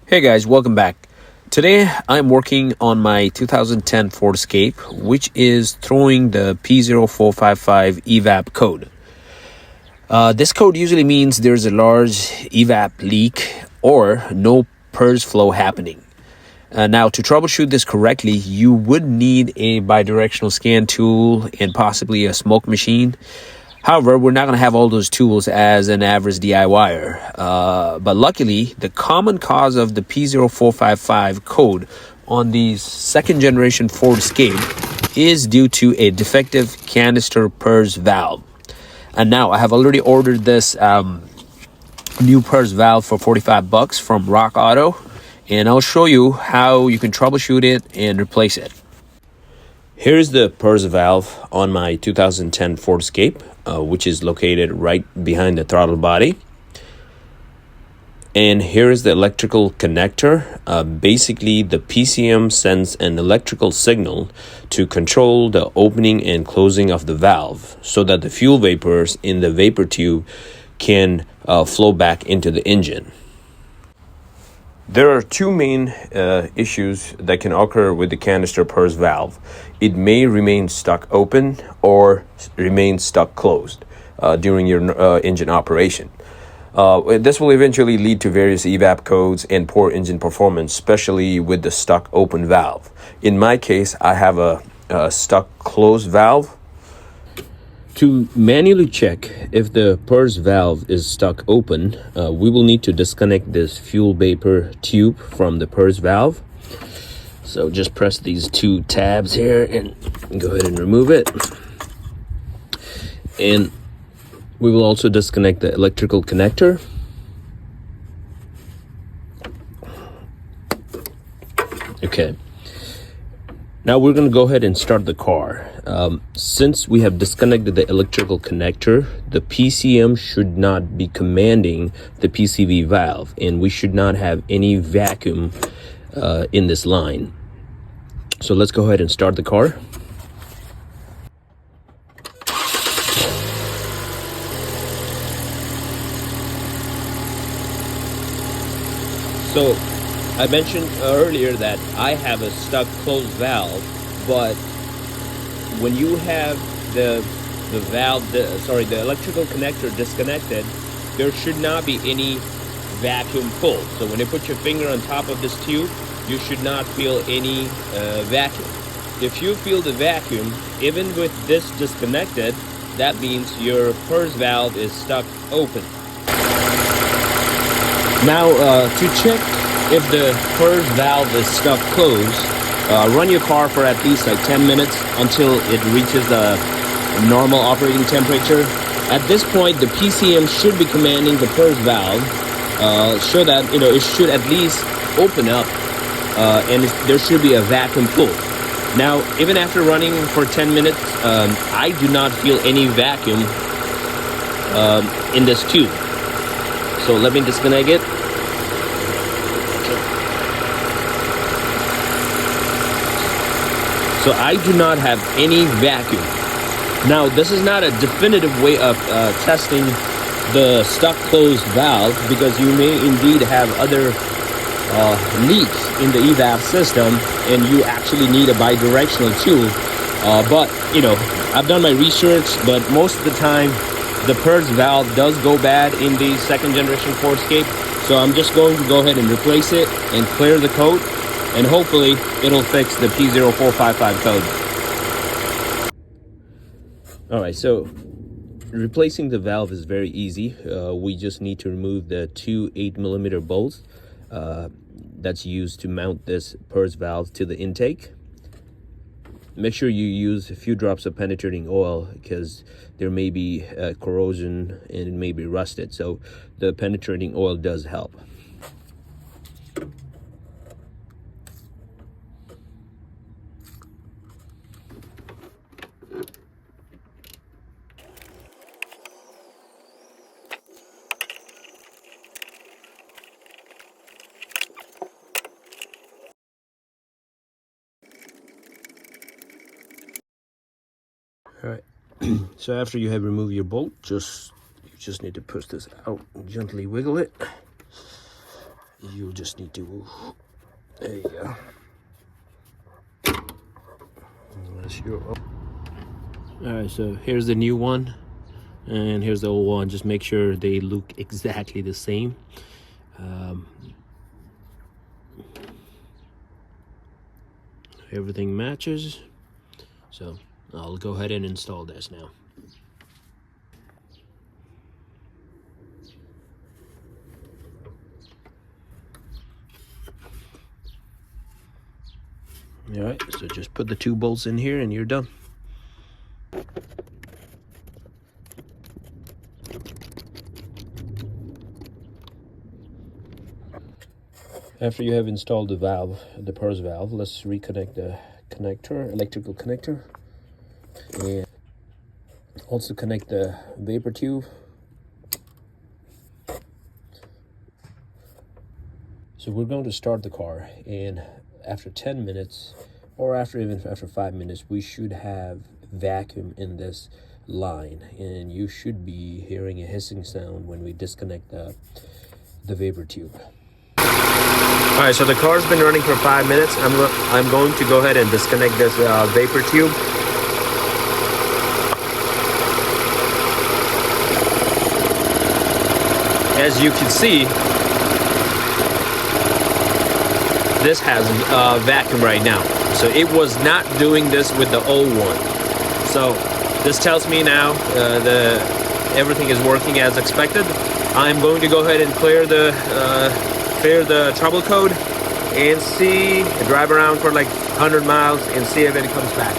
Hey guys, welcome back. Today I'm working on my 2010 Ford Escape, which is throwing the P0455 EVAP code. This code usually means there's a large EVAP leak or no purge flow happening. Now, to troubleshoot this correctly, you would need a bidirectional scan tool and possibly a smoke machine. However, we're not going to have all those tools as an average DIYer. But luckily, the common cause of the P0455 code on the second generation Ford Escape is due to a defective canister purge valve. And now I have already ordered this new purge valve for $45 from Rock Auto. And I'll show you how you can troubleshoot it and replace it. Here's the purge valve on my 2010 Ford Escape, which is located right behind the throttle body. And here is the electrical connector. Basically, the PCM sends an electrical signal to control the opening and closing of the valve so that the fuel vapors in the vapor tube can flow back into the engine. There are two main issues that can occur with the canister purge valve. It may remain stuck open or remain stuck closed during your engine operation. This will eventually lead to various EVAP codes and poor engine performance, especially with the stuck open valve. In my case, I have a stuck closed valve. To manually check if the purge valve is stuck open, we will need to disconnect this fuel vapor tube from the purge valve. So just press these two tabs here and go ahead and remove it. And we will also disconnect the electrical connector. Okay. Now we're going to go ahead and start the car. Since we have disconnected the electrical connector, the PCM should not be commanding the PCV valve, and we should not have any vacuum in this line. So let's go ahead and start the car. So I mentioned earlier that I have a stuck closed valve, but when you have the electrical connector disconnected, there should not be any vacuum pull. So when you put your finger on top of this tube, you should not feel any vacuum. If you feel the vacuum, even with this disconnected, that means your purge valve is stuck open. Now, to check if the purge valve is stuck closed, run your car for at least like 10 minutes until it reaches the normal operating temperature. At this point, the PCM should be commanding the purge valve so that it should at least open up and there should be a vacuum pull. Now, even after running for 10 minutes, I do not feel any vacuum in this tube. So let me disconnect it. So I do not have any vacuum. Now, this is not a definitive way of testing the stuck closed valve, because you may indeed have other leaks in the EVAP system and you actually need a bidirectional tool. But I've done my research, but most of the time the purge valve does go bad in the second generation Ford Escape. So I'm just going to go ahead and replace it and clear the code, and hopefully it'll fix the P0455 code. All right, so replacing the valve is very easy. We just need to remove the two 8mm bolts that's used to mount this purge valve to the intake. Make sure you use a few drops of penetrating oil, because there may be corrosion and it may be rusted. So the penetrating oil does help. All right. So after you have removed your bolt, you just need to push this out and gently wiggle it. you just need to, there you go. Alright, so here's the new one and here's the old one. Just make sure they look exactly the same. Everything matches, so I'll go ahead and install this now. All right, so just put the 2 bolts in here and you're done. After you have installed the valve, the purge valve, let's reconnect the connector, electrical connector, and also connect the vapor tube. So we're going to start the car, and after 10 minutes, or even after 5 minutes, we should have vacuum in this line, and you should be hearing a hissing sound when we disconnect the vapor tube. All right, so the car's been running for 5 minutes. I'm going to go ahead and disconnect this vapor tube. As you can see, this has vacuum right now. So it was not doing this with the old one. So this tells me now everything is working as expected. I'm going to go ahead and clear the trouble code and drive around for like 100 miles and see if it comes back.